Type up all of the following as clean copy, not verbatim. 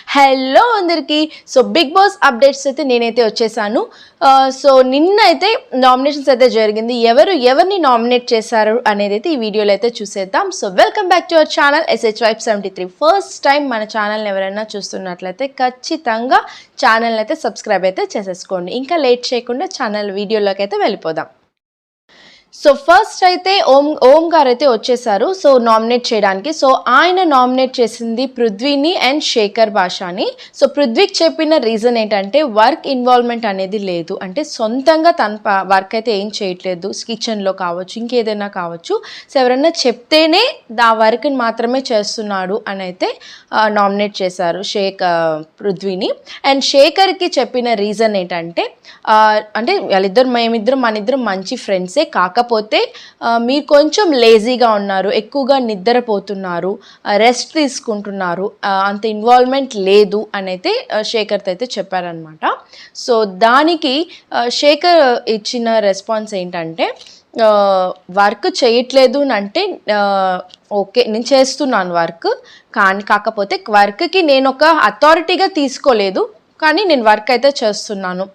Hello అందరికీ. So big boss updates అయితే నేనైతే వచ్చేసాను. సో నిన్న అయితే నామినేషన్స్ అయితే జరిగింది. ఎవరిని నామినేట్ చేశారు అనేది అయితే ఈ వీడియోలో అయితే చూసేద్దాం. So welcome back to our channel SH73. First time మన ఛానల్ని ఎవరైనా చూస్తున్నట్లయితే ఖచ్చితంగా ఛానల్ని అయితే సబ్స్క్రైబ్ అయితే చేసేసుకోండి. ఇంకా లేట్ చేయకుండా ఛానల్ వీడియోలోకి అయితే వెళ్ళిపోదాం. సో ఫస్ట్ అయితే ఓం గారు అయితే వచ్చేసారు సో నామినేట్ చేయడానికి. సో ఆయన నామినేట్ చేసింది పృథ్వీని అండ్ శేఖర్ భాషాని. సో పృథ్వీకి చెప్పిన రీజన్ ఏంటంటే వర్క్ ఇన్వాల్వ్మెంట్ అనేది లేదు, అంటే సొంతంగా తన వర్క్ అయితే ఏం చేయట్లేదు, కిచెన్లో కావచ్చు ఇంకేదైనా కావచ్చు. సో ఎవరైనా చెప్తేనే ఆ వర్క్ని మాత్రమే చేస్తున్నాడు అని అయితే నామినేట్ చేశారు పృథ్వీని. అండ్ శేఖర్కి చెప్పిన రీజన్ ఏంటంటే అంటే మనిద్దరం మంచి ఫ్రెండ్సే, కాకపోతే మీరు కొంచెం లేజీగా ఉన్నారు, ఎక్కువగా నిద్రపోతున్నారు, రెస్ట్ తీసుకుంటున్నారు, అంత ఇన్వాల్వ్మెంట్ లేదు అని అయితే శేఖర్తో అయితే చెప్పారనమాట. సో దానికి శేఖర్ ఇచ్చిన రెస్పాన్స్ ఏంటంటే వర్క్ చేయట్లేదు అని అంటే ఓకే నేను చేస్తున్నాను వర్క్, కాకపోతే వర్క్కి నేను ఒక అథారిటీగా తీసుకోలేదు, కానీ నేను వర్క్ అయితే చేస్తున్నాను.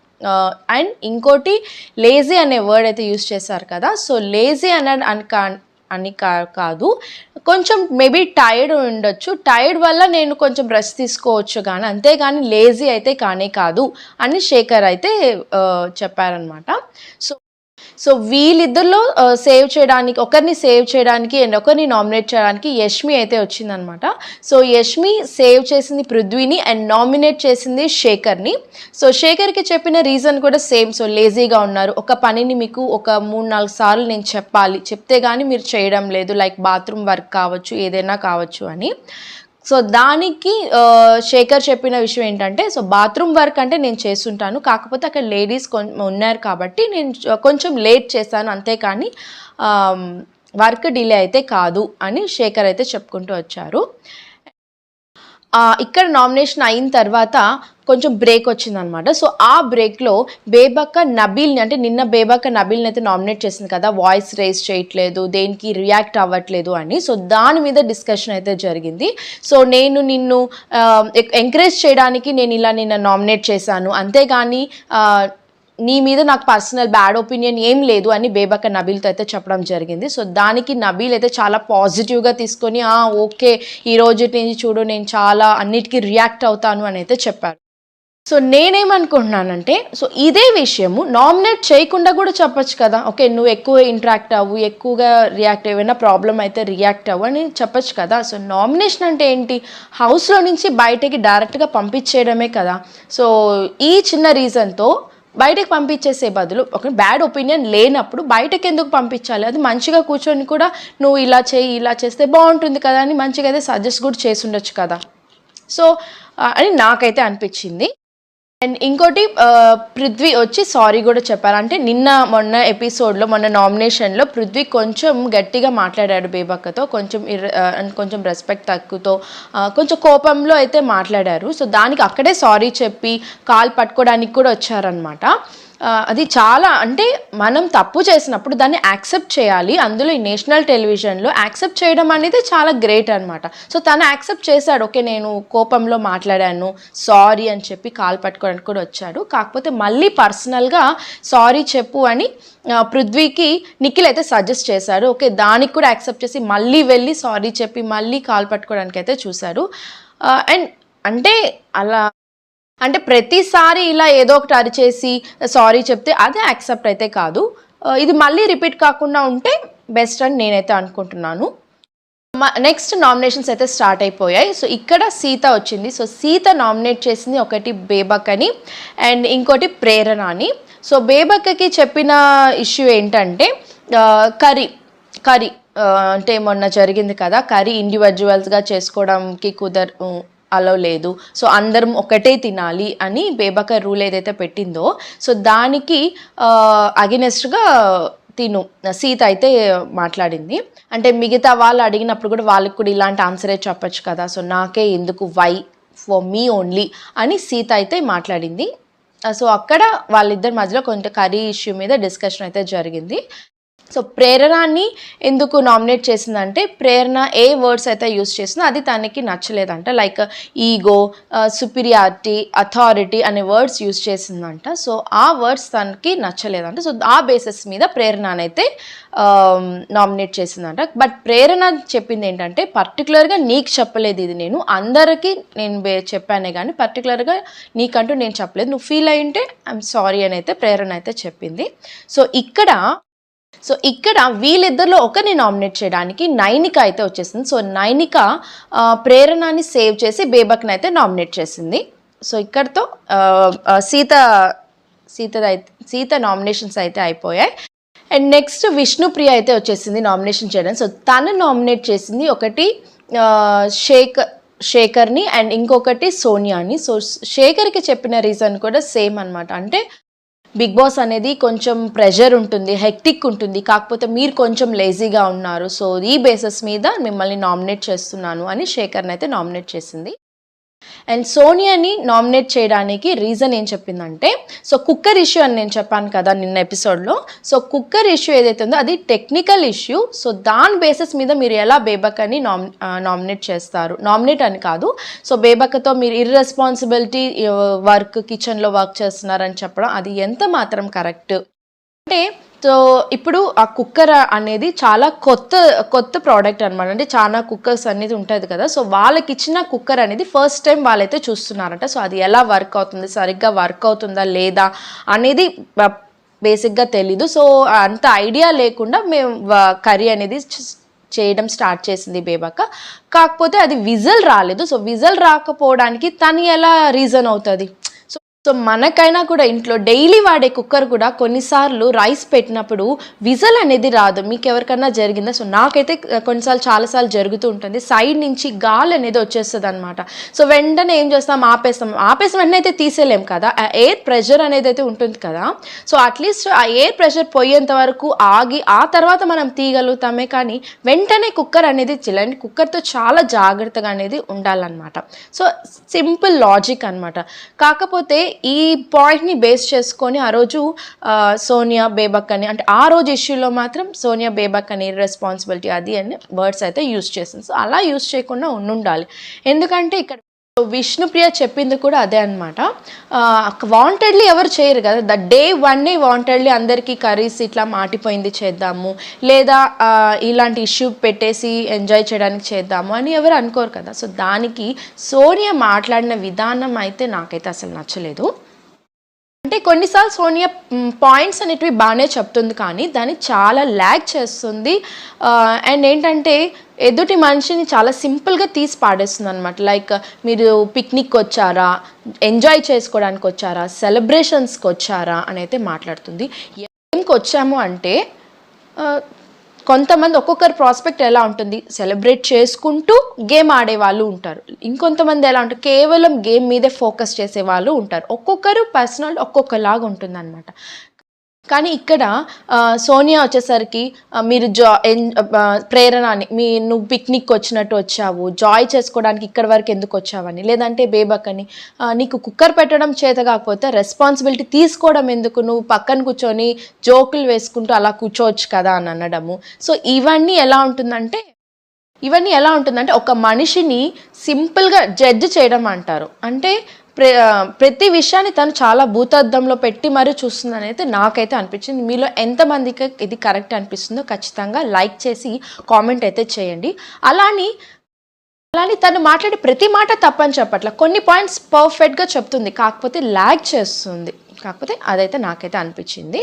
అండ్ ఇంకోటి లేజీ అనే వర్డ్ అయితే యూజ్ చేశారు కదా. సో లేజీ అని కాదు, కొంచెం మేబీ టైర్డ్ ఉండొచ్చు, టైర్డ్ వల్ల నేను కొంచెం రెస్ట్ తీసుకోవచ్చు కానీ అంతేగాని లేజీ అయితే కానే కాదు అని శేఖర్ అయితే చెప్పారనమాట. సో వీళ్ళిద్దరిలో ఒకరిని సేవ్ చేయడానికి అండ్ ఒకరిని నామినేట్ చేయడానికి యష్మి అయితే వచ్చిందనమాట. సో యష్మి సేవ్ చేసింది పృథ్వీని అండ్ నామినేట్ చేసింది శేఖర్ని. సో శేఖర్కి చెప్పిన రీజన్ కూడా సేమ్. సో లేజీగా ఉన్నారు, ఒక పనిని మీకు ఒక 3-4 సార్లు నేను చెప్తే కానీ మీరు చేయడం లేదు, లైక్ బాత్రూమ్ వర్క్ కావచ్చు ఏదైనా కావచ్చు అని. సో దానికి శేఖర్ చెప్పిన విషయం ఏంటంటే సో బాత్రూమ్ వర్క్ అంటే నేను చేస్తుంటాను, కాకపోతే అక్కడ లేడీస్ ఉన్నారు కాబట్టి నేను కొంచెం లేట్ చేశాను, అంతేకాని వర్క్ డిలే అయితే కాదు అని శేఖర్ అయితే చెప్పుకుంటూ వచ్చారు. ఇక్కడ నామినేషన్ అయిన తర్వాత కొంచెం బ్రేక్ వచ్చిందనమాట. సో ఆ బ్రేక్లో బేబక్క నబీల్ని, అంటే నిన్న బేబక్క నబీల్ని అయితే నామినేట్ చేసింది కదా, వాయిస్ రేస్ చేయట్లేదు, దేనికి రియాక్ట్ అవ్వట్లేదు అని. సో దాని మీద డిస్కషన్ అయితే జరిగింది. సో నేను నిన్ను ఎంకరేజ్ చేయడానికి నేను ఇలా నిన్న నామినేట్ చేశాను, అంతేగాని నీ మీద నాకు పర్సనల్ బ్యాడ్ ఒపీనియన్ ఏం లేదు అని బేబక్క నబీల్తో అయితే చెప్పడం జరిగింది. సో దానికి నబీల్ అయితే చాలా పాజిటివ్గా తీసుకొని ఓకే ఈ రోజు నుంచి చూడు నేను చాలా అన్నిటికీ రియాక్ట్ అవుతాను అని అయితే చెప్పారు. సో నేనేమనుకుంటున్నానంటే సో ఇదే విషయము నామినేట్ చేయకుండా కూడా చెప్పచ్చు కదా, ఓకే నువ్వు ఎక్కువ ఇంటరాక్ట్ అవ్వు, ఎక్కువగా రియాక్ట్ ఏమైనా ప్రాబ్లం అయితే రియాక్ట్ అవ్వు అని చెప్పచ్చు కదా. సో నామినేషన్ అంటే ఏంటి, హౌస్లో నుంచి బయటకి డైరెక్ట్గా పంపించేయడమే కదా. సో ఈ చిన్న రీజన్తో బయటకు పంపించేసే బదులు ఒక బ్యాడ్ ఒపీనియన్ లేనప్పుడు బయటకు ఎందుకు పంపించాలి, అది మంచిగా కూర్చొని కూడా నువ్వు ఇలా చేస్తే బాగుంటుంది కదా అని మంచిగా అయితే సజెస్ట్ కూడా చేసి ఉండొచ్చు కదా. సో అని నాకైతే అనిపించింది. అండ్ ఇంకోటి పృథ్వీ వచ్చి సారీ కూడా చెప్పారు. అంటే మొన్న ఎపిసోడ్లో నామినేషన్లో పృథ్వీ కొంచెం గట్టిగా మాట్లాడాడు బేబక్కతో, కొంచెం రెస్పెక్ట్ తక్కువతో కొంచెం కోపంలో అయితే మాట్లాడారు. సో దానికి అక్కడే సారీ చెప్పి కాల్ పట్టుకోవడానికి కూడా వచ్చారనమాట. అది చాలా, అంటే మనం తప్పు చేసినప్పుడు దాన్ని యాక్సెప్ట్ చేయాలి, అందులో ఈ నేషనల్ టెలివిజన్లో యాక్సెప్ట్ చేయడం అనేది చాలా గ్రేట్ అనమాట. సో తను యాక్సెప్ట్ చేశాడు, ఓకే నేను కోపంలో మాట్లాడాను సారీ అని చెప్పి కాల్ పట్టుకోవడానికి కూడా వచ్చాడు. కాకపోతే మళ్ళీ పర్సనల్గా సారీ చెప్పు అని పృథ్వీకి నిఖిల్ అయితే సజెస్ట్ చేశాడు. ఓకే దానికి కూడా యాక్సెప్ట్ చేసి మళ్ళీ వెళ్ళి సారీ చెప్పి మళ్ళీ కాల్ పట్టుకోవడానికి అయితే చూశాడు. అండ్ అంటే ప్రతిసారి ఇలా ఏదో ఒకటి అరిచేసి సారీ చెప్తే అదే యాక్సెప్ట్ అయితే కాదు. ఇది మళ్ళీ రిపీట్ కాకుండా ఉంటే బెస్ట్ అని నేనైతే అనుకుంటున్నాను. నెక్స్ట్ నామినేషన్స్ అయితే స్టార్ట్ అయిపోయాయి. సో ఇక్కడ సీత వచ్చింది. సో సీత నామినేట్ చేసింది ఒకటి బేబక్కని అండ్ ఇంకోటి ప్రేరణ అని. సో బేబక్కకి చెప్పిన ఇష్యూ ఏంటంటే కర్రీ అంటే మొన్న జరిగింది కదా, కర్రీ ఇండివిజువల్స్గా చేసుకోవడానికి అలో లేదు, సో అందరం ఒకటే తినాలి అని బేబక్క రూల్ ఏదైతే పెట్టిందో సో దానికి అగెనెస్ట్గా సీత అయితే మాట్లాడింది. అంటే మిగతా వాళ్ళు అడిగినప్పుడు కూడా వాళ్ళకి కూడా ఇలాంటి ఆన్సరే చెప్పచ్చు కదా, సో నాకే ఎందుకు, వై ఫర్ మీ ఓన్లీ అని సీత అయితే మాట్లాడింది. సో అక్కడ వాళ్ళిద్దరి మధ్యలో కొంచెం కర్రీ ఇష్యూ మీద డిస్కషన్ అయితే జరిగింది. సో ప్రేరణని ఎందుకు నామినేట్ చేసిందంటే ప్రేరణ ఏ వర్డ్స్ అయితే యూస్ చేసిందో అది తనకి నచ్చలేదంట. లైక్ ఈగో, సుపీరియారిటీ, అథారిటీ అనే వర్డ్స్ యూస్ చేసిందంట. సో ఆ వర్డ్స్ తనకి నచ్చలేదంట. సో ఆ బేసిస్ మీద ప్రేరణనైతే నామినేట్ చేసిందంట. బట్ ప్రేరణ చెప్పింది ఏంటంటే పర్టికులర్గా నీకు చెప్పలేదు, ఇది నేను అందరికీ నేను చెప్పానే కానీ పర్టికులర్గా నీకంటూ నేను చెప్పలేదు, నువ్వు ఫీల్ అయ్యింటే ఐఎమ్ సారీ అని అయితే ప్రేరణ అయితే చెప్పింది. సో ఇక్కడ వీళ్ళిద్దరిలో ఒకరిని నామినేట్ చేయడానికి నైనిక అయితే వచ్చేసింది. సో నైనిక ప్రేరణని సేవ్ చేసి బేబక్ని అయితే నామినేట్ చేసింది. సో ఇక్కడతో సీత నామినేషన్స్ అయితే అయిపోయాయి. అండ్ నెక్స్ట్ విష్ణుప్రియ అయితే వచ్చేసింది నామినేషన్ చేయడానికి. సో తను నామినేట్ చేసింది ఒకటి శేఖర్ని అండ్ ఇంకొకటి సోనియాని. సో శేఖర్కి చెప్పిన రీజన్ కూడా సేమ్ అనమాట. అంటే బిగ్ బాస్ అనేది కొంచెం ప్రెషర్ ఉంటుంది, హెక్టిక్ ఉంటుంది, కాకపోతే మీరు కొంచెం లేజీగా ఉన్నారు, సో ఈ బేసిస్ మీద మిమ్మల్ని నామినేట్ చేస్తున్నాను అని శేఖర్ని అయితే నామినేట్ చేసింది. అండ్ సోనియాని నామినేట్ చేయడానికి రీజన్ ఏం చెప్పిందంటే సో కుక్కర్ ఇష్యూ అని నేను చెప్పాను కదా నిన్న ఎపిసోడ్లో. సో కుక్కర్ ఇష్యూ ఏదైతే ఉందో అది టెక్నికల్ ఇష్యూ. సో దాని బేసిస్ మీద మీరు ఎలా బేబక్ అని నామినేట్ చేస్తారు, నామినేట్ అని కాదు, సో బేబక్తో మీరు ఇర్రెస్పాన్సిబిలిటీ వర్క్ కిచెన్లో వర్క్ చేస్తున్నారని చెప్పడం అది ఎంత మాత్రం కరెక్ట్ అంటే. సో ఇప్పుడు ఆ కుక్కర్ అనేది చాలా కొత్త ప్రోడక్ట్ అనమాట. అంటే చాలా కుక్కర్స్ అనేది ఉంటుంది కదా, సో వాళ్ళకి ఇచ్చిన కుక్కర్ అనేది ఫస్ట్ టైం వాళ్ళైతే చూస్తున్నారంట. సో అది ఎలా వర్క్ అవుతుంది, సరిగ్గా వర్క్ అవుతుందా లేదా అనేది బేసిక్గా తెలీదు. సో అంత ఐడియా లేకుండా మేము కర్రీ అనేది చేయడం స్టార్ట్ చేసింది బేబక్క. కాకపోతే అది విజిల్ రాలేదు. సో విజిల్ రాకపోవడానికి తను ఎలా రీజన్ అవుతుంది. సో మనకైనా కూడా ఇంట్లో డైలీ వాడే కుక్కర్ కూడా కొన్నిసార్లు రైస్ పెట్టినప్పుడు విజల్ అనేది రాదు. మీకు ఎవరికన్నా జరిగిందా? సో నాకైతే కొన్నిసార్లు చాలాసార్లు జరుగుతూ ఉంటుంది, సైడ్ నుంచి గాలి అనేది వచ్చేస్తుంది అనమాట. సో వెంటనే ఏం చేస్తాం, ఆపేస్తాం వెంటనే అయితే తీసేయలేం కదా, ఆ ఎయిర్ ప్రెషర్ అనేది అయితే ఉంటుంది కదా. సో అట్లీస్ట్ ఆ ఎయిర్ ప్రెషర్ పోయేంత వరకు ఆగి ఆ తర్వాత మనం తీయగలుగుతామే, కానీ వెంటనే కుక్కర్ అనేది చిల్లండి. కుక్కర్తో చాలా జాగ్రత్తగా అనేది ఉండాలన్నమాట. సో సింపుల్ లాజిక్ అనమాట. కాకపోతే ఈ పాయింట్ని బేస్ చేసుకొని ఆ రోజు సోనియా బేబక్ అని, అంటే ఆ రోజు ఇష్యూలో మాత్రం సోనియా బేబక్ అని రెస్పాన్సిబిలిటీ అది అని వర్డ్స్ అయితే యూస్ చేసింది. సో అలా యూస్ చేయకుండా ఉండాలి. ఎందుకంటే ఇక్కడ విష్ణుప్రియ చెప్పింది కూడా అదే అనమాట. వాంటెడ్లీ ఎవరు చేయరు కదా, ద డే వన్నే వాంటెడ్లీ అందరికీ కర్రీస్ ఇట్లా మాటిపోయింది చేద్దాము, లేదా ఇలాంటి ఇష్యూ పెట్టేసి ఎంజాయ్ చేయడానికి చేద్దాము అని ఎవరు అనుకోరు కదా. సో దానికి సోనియా మాట్లాడిన విధానం అయితే నాకైతే అసలు నచ్చలేదు. అంటే కొన్నిసార్లు సోనియా పాయింట్స్ అనేటివి బాగానే చెప్తుంది, కానీ దాన్ని చాలా ల్యాగ్ చేస్తుంది. అండ్ ఏంటంటే ఎదుటి మనిషిని చాలా సింపుల్గా తీసి పాడేస్తుంది అనమాట. లైక్ మీరు పిక్నిక్ వచ్చారా, ఎంజాయ్ చేసుకోవడానికి వచ్చారా, సెలబ్రేషన్స్కి వచ్చారా అని అయితే మాట్లాడుతుంది. ఏంకి వచ్చాము అంటే కొంతమంది ఒక్కొక్కరు ప్రాస్పెక్ట్ ఎలా ఉంటుంది, సెలబ్రేట్ చేసుకుంటూ గేమ్ ఆడే వాళ్ళు ఉంటారు. ఇంకొంతమంది ఎలా ఉంటారు, కేవలం గేమ్ మీదే ఫోకస్ చేసే వాళ్ళు ఉంటారు. ఒక్కొక్కరు పర్సనల్ ఒక్కొక్కలాగా ఉంటుంది అనమాట. కానీ ఇక్కడ సోనియా వచ్చేసరికి మీరు ప్రేరణని నువ్వు పిక్నిక్ వచ్చినట్టు వచ్చావు, జాయ్ చేసుకోవడానికి ఇక్కడి వరకు ఎందుకు వచ్చావని, లేదంటే బేబక్ అని నీకు కుక్కర్ పెట్టడం చేత కాకపోతే రెస్పాన్సిబిలిటీ తీసుకోవడం ఎందుకు, నువ్వు పక్కన కూర్చొని జోకులు వేసుకుంటూ అలా కూర్చోవచ్చు కదా అని అనడము. సో ఇవన్నీ ఎలా ఉంటుందంటే ఒక మనిషిని సింపుల్గా జడ్జ్ చేయడం అంటారు. అంటే ప్రతి విషయాన్ని తను చాలా భూతద్దంలో పెట్టి మరీ చూస్తుందని అయితే నాకైతే అనిపించింది. మీలో ఎంతమందికి ఇది కరెక్ట్ అనిపిస్తుందో ఖచ్చితంగా లైక్ చేసి కామెంట్ అయితే చేయండి. అలాని తను మాట్లాడే ప్రతి మాట తప్పని చెప్పట్ల, కొన్ని పాయింట్స్ పర్ఫెక్ట్గా చెప్తుంది, కాకపోతే ల్యాగ్ చేస్తుంది. కాకపోతే అదైతే నాకైతే అనిపించింది.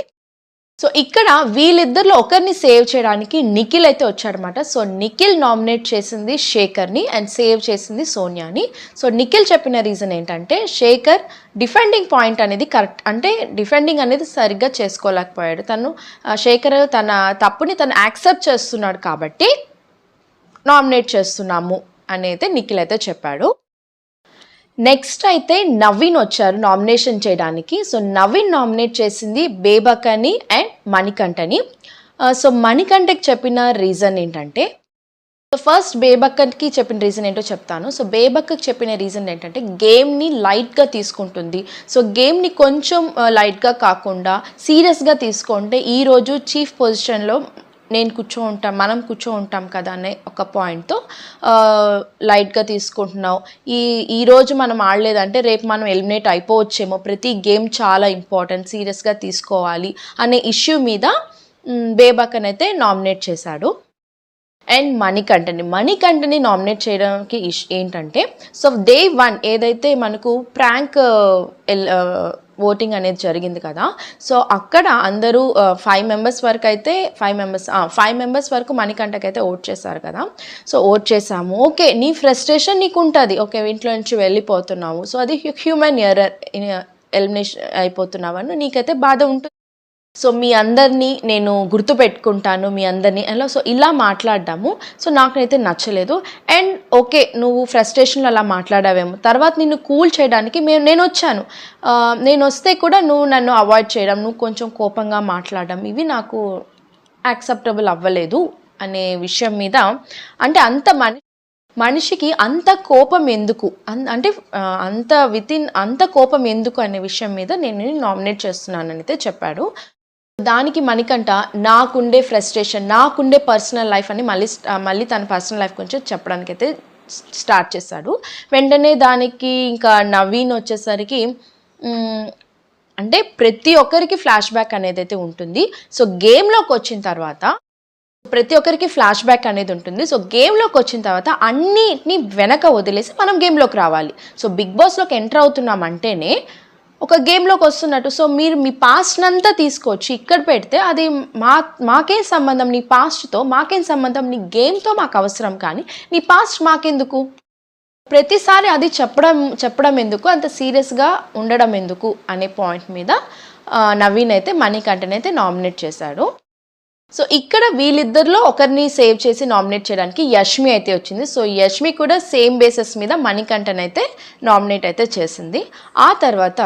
సో ఇక్కడ వీళ్ళిద్దరిలో ఒకరిని సేవ్ చేయడానికి నిఖిల్ అయితే వచ్చాడనమాట. సో నిఖిల్ నామినేట్ చేసింది శేఖర్ని అండ్ సేవ్ చేసింది సోనియాని. సో నిఖిల్ చెప్పిన రీజన్ ఏంటంటే శేఖర్ డిఫెండింగ్ పాయింట్ అనేది కరెక్ట్, అంటే డిఫెండింగ్ అనేది సరిగ్గా చేసుకోలేకపోయాడు. శేఖర్ తన తప్పుని తను యాక్సెప్ట్ చేస్తున్నాడు కాబట్టి నామినేట్ చేస్తున్నాము అని అయితే నిఖిల్ అయితే చెప్పాడు. నెక్స్ట్ అయితే నవీన్ వచ్చారు నామినేషన్ చేయడానికి. సో నవీన్ నామినేట్ చేసింది బేబక్ అని అండ్ మణికంఠని. సో మణికంఠకి చెప్పిన రీజన్ ఏంటంటే సో ఫస్ట్ బేబక్కకి చెప్పిన రీజన్ ఏంటో చెప్తాను. సో బేబక్కకి చెప్పిన రీజన్ ఏంటంటే గేమ్ని లైట్గా తీసుకుంటుంది. సో గేమ్ని కొంచెం లైట్గా కాకుండా సీరియస్గా తీసుకుంటే ఈరోజు చీఫ్ పొజిషన్లో మనం కూర్చో ఉంటాం కదా అనే ఒక పాయింట్తో లైట్గా తీసుకుంటున్నావు. ఈరోజు మనం ఆడలేదంటే రేపు మనం ఎలిమినేట్ అయిపోవచ్చేమో, ప్రతి గేమ్ చాలా ఇంపార్టెంట్, సీరియస్గా తీసుకోవాలి అనే ఇష్యూ మీద బేబక్కని అయితే నామినేట్ చేశాడు. అండ్ మణికంఠని నామినేట్ చేయడానికి ఏంటంటే, సో డే 1 ఏదైతే మనకు ప్రాంక్ ఓటింగ్ అనేది జరిగింది కదా, సో అక్కడ అందరూ 5 మెంబర్స్ వరకు అయితే 5 మెంబర్స్ వరకు మణికంఠకి అయితే ఓట్ చేశారు కదా. సో ఓట్ చేసాము, ఓకే, నీ ఫ్రస్ట్రేషన్ నీకు ఉంటుంది, ఓకే ఇంట్లో నుంచి వెళ్ళిపోతున్నావు, సో అది హ్యూమన్ ఎర్రర్, ఎలిమినేషన్ అయిపోతున్నావు అని నీకైతే బాధ ఉంటుంది. సో మీ అందరినీ నేను గుర్తుపెట్టుకుంటాను, మీ అందరినీ అలా, సో ఇలా మాట్లాడ్డాము. సో నాకైతే నచ్చలేదు. అండ్ ఓకే, నువ్వు ఫ్రస్ట్రేషన్లో అలా మాట్లాడావేమో, తర్వాత నిన్ను కూల్ చేయడానికి నేను వచ్చాను. నేను వస్తే కూడా నువ్వు నన్ను అవాయిడ్ చేయడం, నువ్వు కొంచెం కోపంగా మాట్లాడడం, ఇవి నాకు యాక్సెప్టబుల్ అవ్వలేదు అనే విషయం మీద, అంటే మనిషికి అంత కోపం ఎందుకు, అంటే అంత కోపం ఎందుకు అనే విషయం మీద నేను నామినేట్ చేస్తున్నానని అయితే చెప్పాడు. దానికి మణికంఠ నాకుండే ఫ్రస్ట్రేషన్, నాకుండే పర్సనల్ లైఫ్ అని మళ్ళీ తన పర్సనల్ లైఫ్ గురించి చెప్పడానికి అయితే స్టార్ట్ చేశాడు. వెంటనే దానికి ఇంకా నవీన్ వచ్చేసరికి అంటే ప్రతి ఒక్కరికి ఫ్లాష్ బ్యాక్ అనేది అయితే ఉంటుంది. సో గేమ్లోకి వచ్చిన తర్వాత ప్రతి ఒక్కరికి ఫ్లాష్ బ్యాక్ అనేది ఉంటుంది. సో గేమ్లోకి వచ్చిన తర్వాత అన్నిటిని వెనక వదిలేసి మనం గేమ్లోకి రావాలి. సో బిగ్ బాస్లోకి ఎంటర్ అవుతున్నామంటేనే ఒక గేమ్లోకి వస్తున్నట్టు. సో మీరు మీ పాస్ట్ని అంతా తీసుకొచ్చి ఇక్కడ పెడితే అది మాకేం సంబంధం, నీ పాస్ట్తో మాకేం సంబంధం, నీ గేమ్తో మాకు అవసరం, కానీ నీ పాస్ట్ మాకెందుకు, ప్రతిసారి అది చెప్పడం ఎందుకు, అంత సీరియస్గా ఉండడం ఎందుకు అనే పాయింట్ మీద నవీన్ అయితే మణికంఠని అయితే నామినేట్ చేశాడు. సో ఇక్కడ వీళ్ళిద్దరిలో ఒకరిని సేవ్ చేసి నామినేట్ చేయడానికి యష్మి అయితే వచ్చింది. సో యష్మి కూడా సేమ్ బేసిస్ మీద మణికంఠన్ అయితే నామినేట్ అయితే చేసింది. ఆ తర్వాత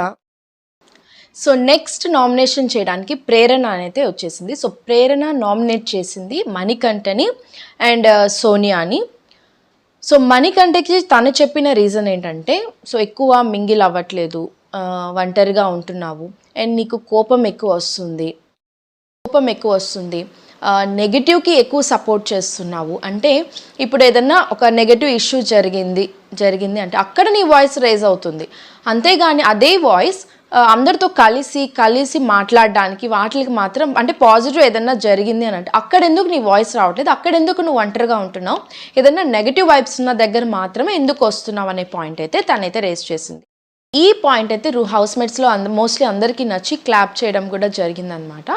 సో నెక్స్ట్ నామినేషన్ చేయడానికి ప్రేరణ అయితే వచ్చేసింది. సో ప్రేరణ నామినేట్ చేసింది మణికంఠని అండ్ సోనియాని. సో మణికంఠకి తను చెప్పిన రీజన్ ఏంటంటే, సో ఎక్కువ మింగిల్ అవ్వట్లేదు, ఒంటరిగా ఉంటున్నావు, అండ్ నీకు కోపం ఎక్కువ వస్తుంది, నెగిటివ్కి ఎక్కువ సపోర్ట్ చేస్తున్నావు. అంటే ఇప్పుడు ఏదన్నా ఒక నెగిటివ్ ఇష్యూ జరిగింది అంటే అక్కడ నీ వాయిస్ రైజ్ అవుతుంది, అంతేగాని అదే వాయిస్ అందరితో కలిసి మాట్లాడడానికి వాటికి మాత్రం, అంటే పాజిటివ్ ఏదన్నా జరిగింది అని అంటే అక్కడ ఎందుకు నీ వాయిస్ రావట్లేదు, అక్కడ ఎందుకు నువ్వు ఒంటరిగా ఉంటున్నావు, ఏదన్నా నెగిటివ్ వైబ్స్ ఉన్న దగ్గర మాత్రమే ఎందుకు వస్తున్నావు అనే పాయింట్ అయితే తనైతే రేస్ చేసింది. ఈ పాయింట్ అయితే హౌస్మేట్స్లో మోస్ట్లీ అందరికీ నచ్చి క్లాప్ చేయడం కూడా జరిగిందనమాట.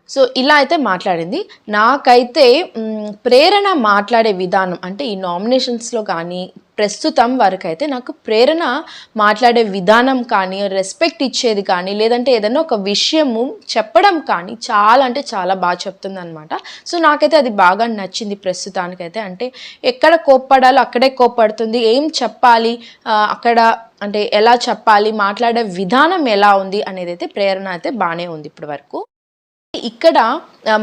సో ఇలా అయితే మాట్లాడింది. నాకైతే ప్రేరణ మాట్లాడే విధానం, అంటే ఈ నామినేషన్స్లో కానీ ప్రస్తుతం వరకు అయితే నాకు ప్రేరణ మాట్లాడే విధానం కానీ, రెస్పెక్ట్ ఇచ్చేది కానీ, లేదంటే ఏదైనా ఒక విషయము చెప్పడం కానీ చాలా అంటే చాలా బాగా చెప్తుంది అనమాట. సో నాకైతే అది బాగా నచ్చింది ప్రస్తుతానికైతే. అంటే ఎక్కడ కోప్పడాలో అక్కడే కోప్పడుతుంది, ఏం చెప్పాలి అక్కడ, అంటే ఎలా చెప్పాలి, మాట్లాడే విధానం ఎలా ఉంది అనేది అయితే ప్రేరణ అయితే బాగానే ఉంది ఇప్పటి వరకు. ఇక్కడ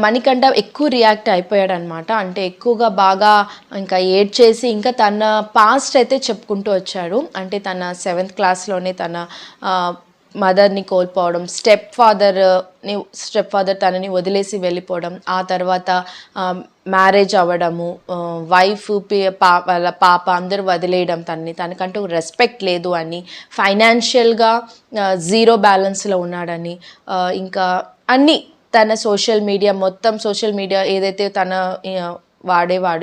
మణికంఠ ఎక్కువ రియాక్ట్ అయిపోయాడు అనమాట. అంటే ఎక్కువగా బాగా ఇంకా ఏడ్చేసి ఇంకా తన పాస్ట్ అయితే చెప్పుకుంటూ వచ్చాడు. అంటే తన 7th క్లాస్లోనే తన మదర్ని కోల్పోవడం, స్టెప్ ఫాదర్ తనని వదిలేసి వెళ్ళిపోవడం, ఆ తర్వాత మ్యారేజ్ అవ్వడము, వైఫ్ వాళ్ళ పాప అందరూ వదిలేయడం, తనకంటూ రెస్పెక్ట్ లేదు అని, ఫైనాన్షియల్గా 0 బ్యాలెన్స్లో ఉన్నాడని, ఇంకా అన్నీ తన సోషల్ మీడియా ఏదైతే తన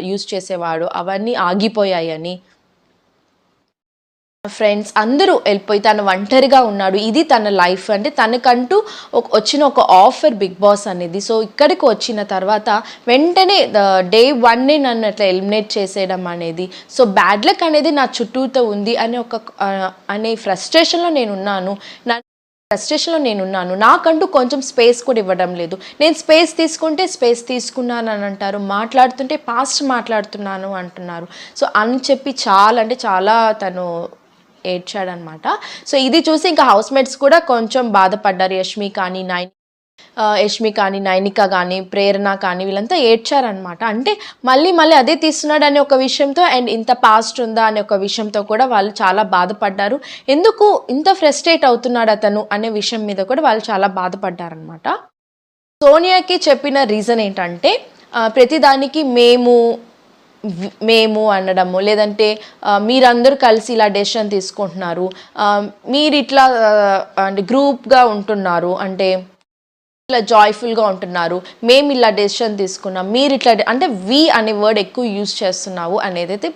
యూజ్ చేసేవాడు అవన్నీ ఆగిపోయాయని, ఫ్రెండ్స్ అందరూ వెళ్ళిపోయి తను ఒంటరిగా ఉన్నాడు, ఇది తన లైఫ్, అంటే తనకంటూ వచ్చిన ఒక ఆఫర్ బిగ్ బాస్ అనేది. సో ఇక్కడికి వచ్చిన తర్వాత వెంటనే డే 1 నన్ను అట్లా ఎలిమినేట్ చేసేయడం అనేది, సో బ్యాడ్ లక్ అనేది నా చుట్టూతో ఉంది అనే ఫ్రస్ట్రేషన్లో నేనున్నాను. నాకంటూ కొంచెం స్పేస్ కూడా ఇవ్వడం లేదు. నేను స్పేస్ తీసుకున్నాను అని అంటారు, మాట్లాడుతుంటే పాస్ట్ మాట్లాడుతున్నాను అంటున్నారు. సో అని చెప్పి చాలా అంటే చాలా తను ఏడ్చాడనమాట. సో ఇది చూసి ఇంకా హౌస్మేట్స్ కూడా కొంచెం బాధపడ్డారు, యష్మి కానీ యష్మి కానీ, నైనిక కానీ, ప్రేరణ కానీ వీళ్ళంతా ఏడ్చారనమాట. అంటే మళ్ళీ మళ్ళీ అదే తీస్తున్నాడు అనే ఒక విషయంతో అండ్ ఇంత పాస్ట్ ఉందా అనే ఒక విషయంతో కూడా వాళ్ళు చాలా బాధపడ్డారు. ఎందుకు ఇంత ఫ్రస్ట్రేట్ అవుతున్నాడు అతను అనే విషయం మీద కూడా వాళ్ళు చాలా బాధపడ్డారనమాట. సోనియాకి చెప్పిన రీజన్ ఏంటంటే ప్రతిదానికి మేము అనడము, లేదంటే మీరందరూ కలిసి ఇలా డెసిషన్ తీసుకుంటున్నారు, మీరు ఇట్లా అంటే గ్రూప్గా ఉంటున్నారు, అంటే ఇట్లా జాయ్ఫుల్గా ఉంటున్నారు, మేము ఇలా డెసిషన్ తీసుకున్నాం, మీరు ఇట్లా అంటే వి అనే వర్డ్ ఎక్కువ యూజ్ చేస్తున్నావు అనేది అయితే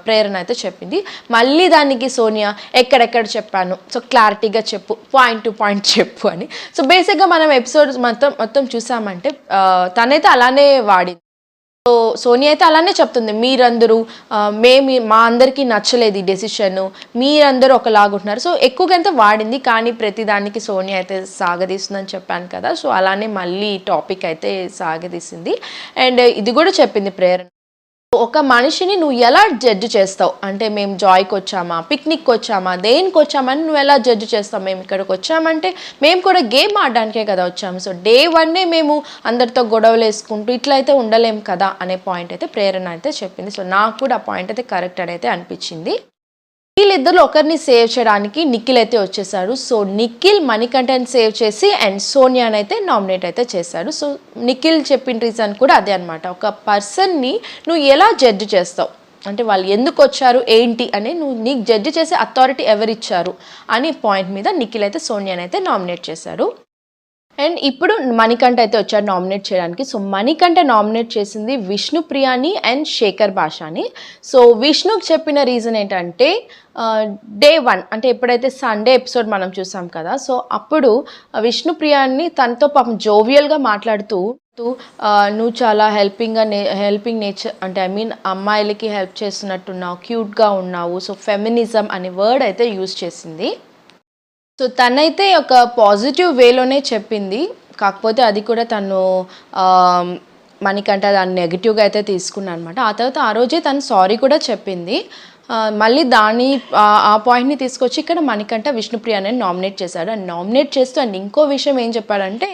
ప్రేరణ అయితే చెప్పింది. మళ్ళీ దానికి సోనియా ఎక్కడెక్కడ చెప్పాను, సో క్లారిటీగా చెప్పు, పాయింట్ టు పాయింట్ చెప్పు అని. సో బేసిక్గా మనం ఎపిసోడ్స్ మొత్తం చూసామంటే తనైతే అలానే వాడింది. సో సోనియా అయితే అలానే చెప్తుంది, మీరందరూ మా అందరికీ నచ్చలేదు ఈ డెసిషన్, మీరందరూ ఒకలాగుంటున్నారు. సో ఎక్కువగా అయితే వాడింది, కానీ ప్రతిదానికి సోనియా అయితే సాగదీస్తుందని చెప్పాను కదా. సో అలానే మళ్ళీ టాపిక్ అయితే సాగదీసింది. అండ్ ఇది కూడా చెప్పింది ప్రేరణ, ఒక మనిషిని నువ్వు ఎలా జడ్జ్ చేస్తావు, అంటే మేము జాయ్కి వచ్చామా, పిక్నిక్కి వచ్చామా, దేనికి వచ్చామని నువ్వు ఎలా జడ్జ్ చేస్తావు. మేము ఇక్కడికి వచ్చామంటే మేము కూడా గేమ్ ఆడడానికే కదా వచ్చాము. సో డే 1 మేము అందరితో గొడవలు వేసుకుంటూ ఇట్లా అయితే ఉండలేం కదా అనే పాయింట్ అయితే ప్రేరణ అయితే చెప్పింది. సో నాకు కూడా ఆ పాయింట్ అయితే కరెక్ట్ అని అయితే అనిపించింది. వీళ్ళిద్దరు ఒకరిని సేవ్ చేయడానికి నిఖిల్ అయితే వచ్చేసాడు. సో నిఖిల్ మణికంఠని సేవ్ చేసి అండ్ సోనియాని అయితే నామినేట్ అయితే చేశాడు. సో నిఖిల్ చెప్పిన రీజన్ కూడా అదే అనమాట, ఒక పర్సన్ని నువ్వు ఎలా జడ్జ్ చేస్తావు, అంటే వాళ్ళు ఎందుకు వచ్చారు ఏంటి అని నీకు జడ్జ్ చేసే అథారిటీ ఎవరిచ్చారు అనే పాయింట్ మీద నిఖిల్ అయితే సోనియాని అయితే నామినేట్ చేశాడు. అండ్ ఇప్పుడు మణికంఠ అయితే వచ్చాడు నామినేట్ చేయడానికి. సో మణికంఠ నామినేట్ చేసింది విష్ణుప్రియాని అండ్ శేఖర్ భాషాని. సో విష్ణుకి చెప్పిన రీజన్ ఏంటంటే డే 1 అంటే ఎప్పుడైతే సండే ఎపిసోడ్ మనం చూసాం కదా, సో అప్పుడు విష్ణుప్రియాని తనతో పాపం జోవియల్గా మాట్లాడుతూ నువ్వు చాలా హెల్పింగ్ నేచర్, అంటే అమ్మాయిలకి హెల్ప్ చేస్తున్నట్టున్నావు, క్యూట్గా ఉన్నావు, సో ఫెమినిజం అనే వర్డ్ అయితే యూజ్ చేసింది. సో తనైతే ఒక పాజిటివ్ వేలోనే చెప్పింది, కాకపోతే అది కూడా తను మణికంఠ దాన్ని నెగిటివ్గా అయితే తీసుకున్నాను అనమాట. ఆ తర్వాత ఆ రోజే తను సారీ కూడా చెప్పింది. మళ్ళీ ఆ పాయింట్ని తీసుకొచ్చి ఇక్కడ మణికంఠ విష్ణుప్రియాని నామినేట్ చేశాడు. అండ్ నామినేట్ చేస్తూ అండ్ ఇంకో విషయం ఏం చెప్పాడంటే,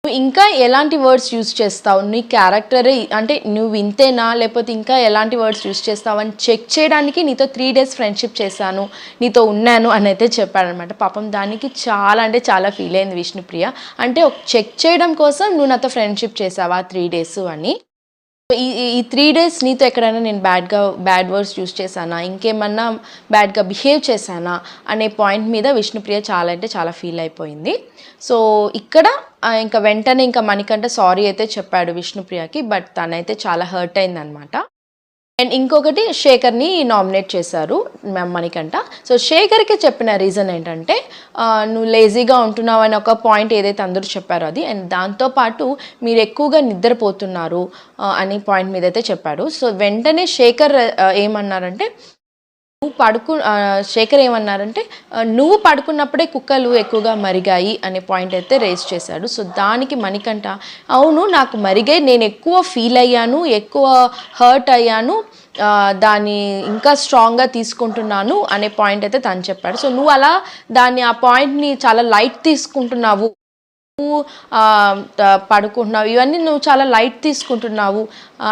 ఇంకా ఎలాంటి వర్డ్స్ యూజ్ చేస్తావు, నీ క్యారెక్టర్ అంటే నువ్వు ఇంతేనా లేకపోతే ఇంకా ఎలాంటి వర్డ్స్ యూజ్ చేస్తావు అని చెక్ చేయడానికి నీతో 3 days ఫ్రెండ్షిప్ చేశాను, నీతో ఉన్నాను అని అయితే చెప్పాడనమాట. పాపం దానికి చాలా అంటే చాలా ఫీల్ అయింది విష్ణుప్రియ. అంటే చెక్ చేయడం కోసం నువ్వు నాతో ఫ్రెండ్షిప్ చేసావా 3 days అని. ఈ 3 days నీతో ఎక్కడైనా నేను బ్యాడ్ వర్డ్స్ యూజ్ చేశానా, ఇంకేమన్నా బ్యాడ్గా బిహేవ్ చేశానా అనే పాయింట్ మీద విష్ణుప్రియ చాలా అంటే చాలా ఫీల్ అయిపోయింది. సో ఇక్కడ ఇంకా వెంటనే ఇంకా మణికంఠ సారీ అయితే చెప్పాడు విష్ణుప్రియకి, బట్ తనైతే చాలా హర్ట్ అయిందనమాట. అండ్ ఇంకొకటి శేఖర్ని నామినేట్ చేశారు మణికంఠ. సో శేఖర్కి చెప్పిన రీజన్ ఏంటంటే నువ్వు లేజీగా ఉంటున్నావు అని ఒక పాయింట్ ఏదైతే అందరూ చెప్పారో అది, అండ్ దాంతోపాటు మీరు ఎక్కువగా నిద్రపోతున్నారు అనే పాయింట్ మీద అయితే చెప్పాడు. సో వెంటనే శేఖర్ ఏమన్నారంటే శేఖర్ ఏమన్నారంటే నువ్వు పడుకున్నప్పుడే కుక్కలు ఎక్కువగా మరిగాయి అనే పాయింట్ అయితే రేజ్ చేశాడు. సో దానికి మణికంఠ అవును నాకు మరిగాయి, నేను ఎక్కువ ఫీల్ అయ్యాను, ఎక్కువ హర్ట్ అయ్యాను, దాన్ని ఇంకా స్ట్రాంగ్గా తీసుకుంటున్నాను అనే పాయింట్ అయితే తను చెప్పాడు. సో నువ్వు అలా ఆ పాయింట్ని చాలా లైట్ తీసుకుంటున్నావు, నువ్వు పడుకుంటున్నావు, ఇవన్నీ నువ్వు చాలా లైట్ తీసుకుంటున్నావు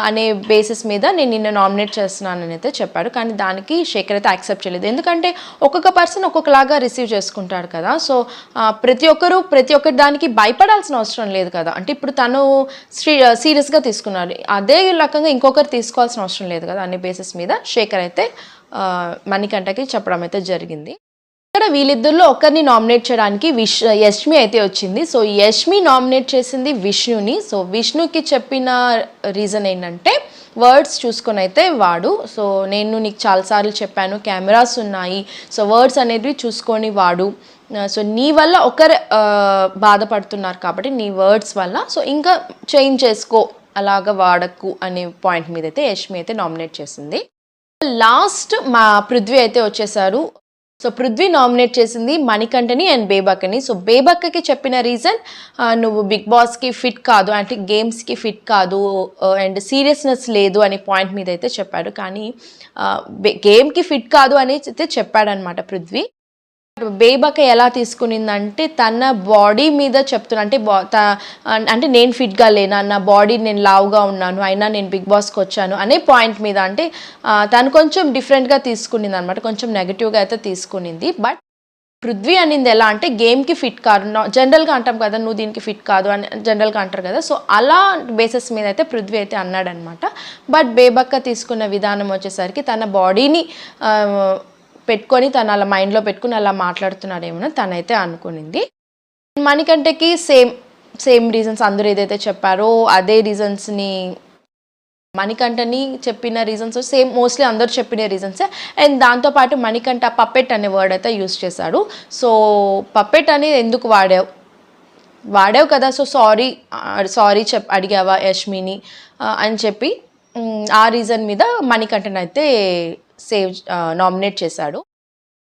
అనే బేసిస్ మీద నేను నిన్ను నామినేట్ చేస్తున్నానని అయితే చెప్పాడు. కానీ దానికి శేఖర్ అయితే యాక్సెప్ట్ చేయలేదు, ఎందుకంటే ఒక్కొక్క పర్సన్ ఒక్కొక్కలాగా రిసీవ్ చేసుకుంటాడు కదా. సో ప్రతి ఒక్కరి దానికి భయపడాల్సిన అవసరం లేదు కదా. అంటే ఇప్పుడు తను సీరియస్గా తీసుకున్నాడు, అదే రకంగా ఇంకొకరు తీసుకోవాల్సిన అవసరం లేదు కదా అనే బేసిస్ మీద శేఖర్ అయితే మణికంఠకి చెప్పడం అయితే జరిగింది. ఇక్కడ వీళ్ళిద్దరిలో ఒకరిని నామినేట్ చేయడానికి యష్మి అయితే వచ్చింది. సో యష్మి నామినేట్ చేసింది విష్ణుని. సో విష్ణుకి చెప్పిన రీజన్ ఏంటంటే వర్డ్స్ చూసుకొని అయితే వాడు, సో నేను నీకు చాలాసార్లు చెప్పాను కెమెరాస్ ఉన్నాయి, సో వర్డ్స్ అనేవి చూసుకొని వాడు, సో నీ వల్ల ఒకరు బాధపడుతున్నారు కాబట్టి నీ వర్డ్స్ వల్ల, సో ఇంకా చేంజ్ చేసుకో అలాగా వాడకు అనే పాయింట్ మీద అయితే యష్మి అయితే నామినేట్ చేసింది. లాస్ట్ మా పృథ్వీ అయితే వచ్చేసారు. సో పృథ్వీ నామినేట్ చేసింది మణికంఠని అండ్ బేబక్కని. సో బేబక్కకి చెప్పిన రీజన్ నువ్వు బిగ్ బాస్కి ఫిట్ కాదు, అంటే గేమ్స్కి ఫిట్ కాదు అండ్ సీరియస్నెస్ లేదు అనే పాయింట్ మీద అయితే చెప్పాడు. కానీ గేమ్కి ఫిట్ కాదు అని అయితే చెప్పాడనమాట పృథ్వీ. బేబక్క ఎలా తీసుకునిందంటే తన బాడీ మీద చెప్తున్నా, అంటే అంటే నేను ఫిట్గా లేనా, నా బాడీ నేను లావుగా ఉన్నాను అయినా నేను బిగ్ బాస్కి వచ్చాను అనే పాయింట్ మీద, అంటే తను కొంచెం డిఫరెంట్గా తీసుకునింది అనమాట, కొంచెం నెగిటివ్గా అయితే తీసుకునింది. బట్ పృథ్వీ అనింది ఎలా అంటే గేమ్కి ఫిట్ కాదు, జనరల్గా అంటాం కదా నువ్వు దీనికి ఫిట్ కాదు అని జనరల్గా అంటారు కదా, సో అలా బేసిస్ మీద అయితే పృథ్వీ అయితే అన్నాడనమాట. బట్ బేబక్క తీసుకున్న విధానం వచ్చేసరికి తన బాడీని పెట్టుకొని తను అలా మైండ్లో పెట్టుకుని అలా మాట్లాడుతున్నాడేమో తనైతే అనుకునింది. మణికంఠకి సేమ్ రీజన్స్ అందరూ ఏదైతే చెప్పారో అదే రీజన్స్ని మణికంఠని చెప్పిన రీజన్స్ సేమ్, మోస్ట్లీ అందరూ చెప్పిన రీజన్సే. అండ్ దాంతోపాటు మణికంఠ పప్పెట్ అనే వర్డ్ అయితే యూజ్ చేశాడు. సో పప్పెట్ అనేది ఎందుకు వాడావు కదా, సో సారీ అడిగావా యష్మిని అని చెప్పి ఆ రీజన్ మీద మణికంఠని అయితే నామినేట్ చేశాడు.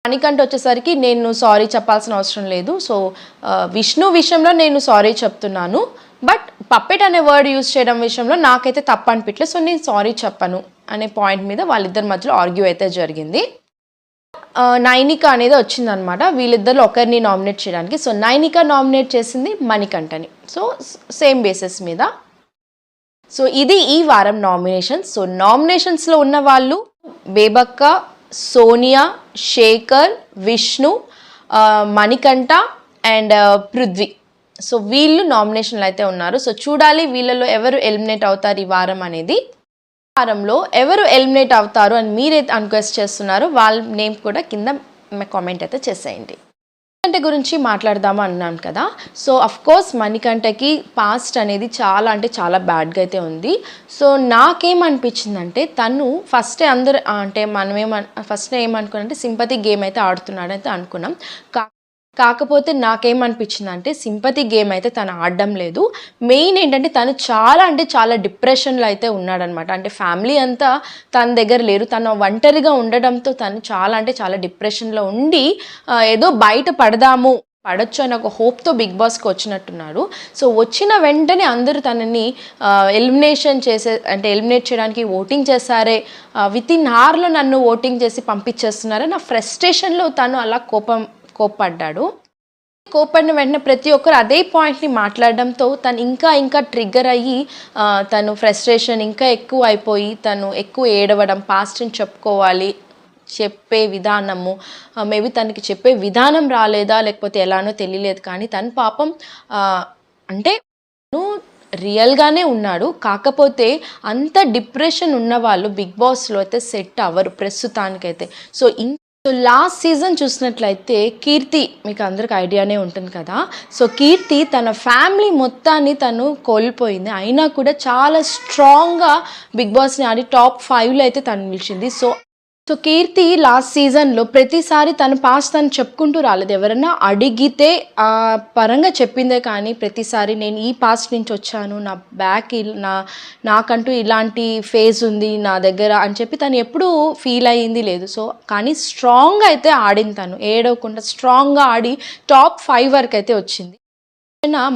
మణికంఠ వచ్చేసరికి నేను సారీ చెప్పాల్సిన అవసరం లేదు, సో విష్ణు విషయంలో నేను సారీ చెప్తున్నాను, బట్ పప్పెట్ అనే వర్డ్ యూజ్ చేయడం విషయంలో నాకైతే తప్పు అనిపించలేదు, సో నేను సారీ చెప్పను అనే పాయింట్ మీద వాళ్ళిద్దరి మధ్యలో ఆర్గ్యూ అయితే జరిగింది. నైనిక అనేది వచ్చిందనమాట వీళ్ళిద్దరిలో ఒకరిని నామినేట్ చేయడానికి. సో నైనిక నామినేట్ చేసింది మణికంఠని, సో సేమ్ బేసిస్ మీద. సో ఇది ఈ వారం నామినేషన్స్. సో నామినేషన్స్లో ఉన్న వాళ్ళు బేబక్క, సోనియా, శేఖర్, విష్ణు, మణికంఠ అండ్ పృథ్వీ. సో వీళ్ళు నామినేషన్లు అయితే ఉన్నారు. సో చూడాలి వీళ్ళలో ఎవరు ఎలిమినేట్ అవుతారు ఈ వారం అనేది. వారంలో ఎవరు ఎలిమినేట్ అవుతారు అని మీరైతే అన్క్వెస్ట్ చేస్తున్నారు వాళ్ళ నేమ్ కూడా కింద కామెంట్ అయితే చేసేయండి. మణికంఠ గురించి మాట్లాడదాము అన్నాను కదా, సో అఫ్కోర్స్ మణికంఠకి పాస్ట్ అనేది చాలా అంటే చాలా బ్యాడ్గా అయితే ఉంది. సో నాకేమనిపించిందంటే తను ఫస్ట్ అందరు అంటే ఫస్ట్ ఏమనుకున్నామంటే సింపతి గేమ్ అయితే ఆడుతున్నాడైతే అనుకున్నాం. కాకపోతే నాకేమనిపించిందంటే సింపతి గేమ్ అయితే తను ఆడడం లేదు. మెయిన్ ఏంటంటే తను చాలా అంటే చాలా డిప్రెషన్లో అయితే ఉన్నాడనమాట. అంటే ఫ్యామిలీ అంతా తన దగ్గర లేరు, తను ఒంటరిగా ఉండడంతో తను చాలా అంటే చాలా డిప్రెషన్లో ఉండి ఏదో బయట పడొచ్చు అని ఒక హోప్తో బిగ్ బాస్కి వచ్చినట్టున్నాడు. సో వచ్చిన వెంటనే అందరూ తనని ఎలిమినేట్ చేయడానికి ఓటింగ్ చేశారే, విత్ ఇన్ అవర్లో నన్ను ఓటింగ్ చేసి పంపించేస్తున్నారే, నా ఫ్రస్ట్రేషన్లో తను అలా కోప్పడ్డాడు. కోప్పడిన వెంటనే ప్రతి ఒక్కరు అదే పాయింట్ని మాట్లాడడంతో తను ఇంకా ట్రిగ్గర్ అయ్యి తను ఫ్రస్ట్రేషన్ ఇంకా ఎక్కువ అయిపోయి తను ఎక్కువ ఏడవడం, పాస్ట్ని చెప్పే విధానము, మేబీ తనకి చెప్పే విధానం రాలేదా లేకపోతే ఎలానో తెలియలేదు, కానీ తను పాపం అంటే తను రియల్గానే ఉన్నాడు. కాకపోతే అంత డిప్రెషన్ ఉన్న వాళ్ళు బిగ్ బాస్లో అయితే సెట్ అవ్వరు ప్రస్తుతానికైతే. సో లాస్ట్ సీజన్ చూసినట్లయితే కీర్తి మీకు అందరికి ఐడియానే ఉంటుంది కదా. సో కీర్తి తన ఫ్యామిలీ మొత్తాన్ని తను కోల్పోయింది, అయినా కూడా చాలా స్ట్రాంగ్గా బిగ్ బాస్ని ఆడి టాప్ 5లో అయితే తను నిలిచింది. సో కీర్తి లాస్ట్ సీజన్లో ప్రతిసారి తన పాస్ట్ తను చెప్పుకుంటూ రాలేదు, ఎవరన్నా అడిగితే ఆ పరంగా చెప్పిందే, కానీ ప్రతిసారి నేను ఈ పాస్ట్ నుంచి వచ్చాను, నా నాకంటూ ఇలాంటి ఫేజ్ ఉంది నా దగ్గర అని చెప్పి తను ఎప్పుడూ ఫీల్ అయ్యింది లేదు. సో కానీ స్ట్రాంగ్గా అయితే ఆడింది, తను ఏడవకుండా స్ట్రాంగ్గా ఆడి టాప్ 5 వరకు అయితే వచ్చింది.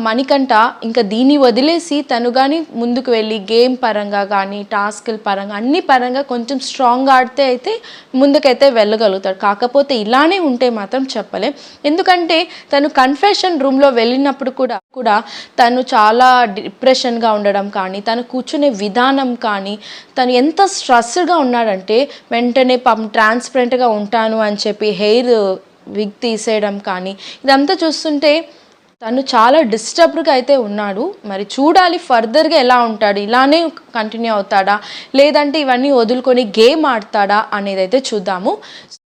మణికంఠ ఇంకా దీన్ని వదిలేసి తను కానీ ముందుకు వెళ్ళి గేమ్ పరంగా కానీ టాస్క్ల పరంగా అన్ని పరంగా కొంచెం స్ట్రాంగ్ ఆడితే అయితే ముందుకైతే వెళ్ళగలుగుతాడు. కాకపోతే ఇలానే ఉంటే మాత్రం చెప్పలేం, ఎందుకంటే తను కన్ఫెషన్ రూమ్లో వెళ్ళినప్పుడు కూడా తను చాలా డిప్రెషన్గా ఉండడం కానీ తను కూర్చునే విధానం కానీ తను ఎంత స్ట్రెస్డ్గా ఉన్నాడంటే వెంటనే ట్రాన్స్పరెంట్గా ఉంటాను అని చెప్పి హెయిర్ విగ్ తీసేయడం కానీ ఇదంతా చూస్తుంటే తను చాలా డిస్టర్బ్డ్గా అయితే ఉన్నాడు. మరి చూడాలి ఫర్దర్గా ఎలా ఉంటాడు, ఇలానే కంటిన్యూ అవుతాడా లేదంటే ఇవన్నీ వదులుకొని గేమ్ ఆడతాడా అనేది అయితే చూద్దాము.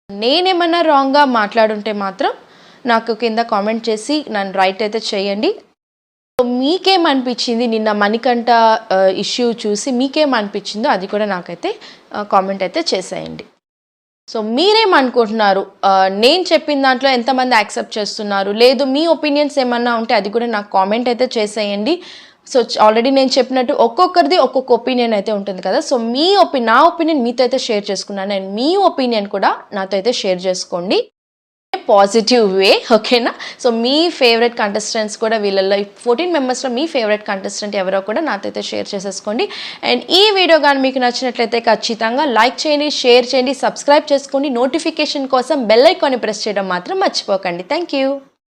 నేనేమన్నా రాంగ్గా మాట్లాడుంటే మాత్రం నాకు కింద కామెంట్ చేసి నన్ను రైట్ అయితే చేయండి. మీకేమనిపించింది నిన్న మణికంఠ ఇష్యూ చూసి మీకేమనిపించిందో అది కూడా నాకైతే కామెంట్ అయితే చేసేయండి. సో మీరేమనుకుంటున్నారు, నేను చెప్పిన దాంట్లో ఎంతమంది యాక్సెప్ట్ చేస్తున్నారు, లేదు మీ ఒపీనియన్స్ ఏమన్నా ఉంటే అది కూడా నాకు కామెంట్ అయితే చేసేయండి. సో ఆల్రెడీ నేను చెప్పినట్టు ఒక్కొక్కరిది ఒక్కొక్క ఒపీనియన్ అయితే ఉంటుంది కదా. సో నా ఒపీనియన్ మీతో అయితే షేర్ చేసుకున్నాను, అండ్ మీ ఒపీనియన్ కూడా నాతో అయితే షేర్ చేసుకోండి. పాజిటివ్ వే, ఓకేనా? సో మీ ఫేవరెట్ కంటెస్టెంట్స్ కూడా వీళ్ళల్లో 14 మెంబర్స్లో మీ ఫేవరెట్ కంటెస్టెంట్ ఎవరో కూడా నాతో అయితే షేర్ చేసేసుకోండి. అండ్ ఈ వీడియో కానీ మీకు నచ్చినట్లయితే ఖచ్చితంగా లైక్ చేయండి, షేర్ చేయండి, సబ్స్క్రైబ్ చేసుకోండి. నోటిఫికేషన్ కోసం బెల్ ఐకాన్ని ప్రెస్ చేయడం మాత్రం మర్చిపోకండి. Thank you.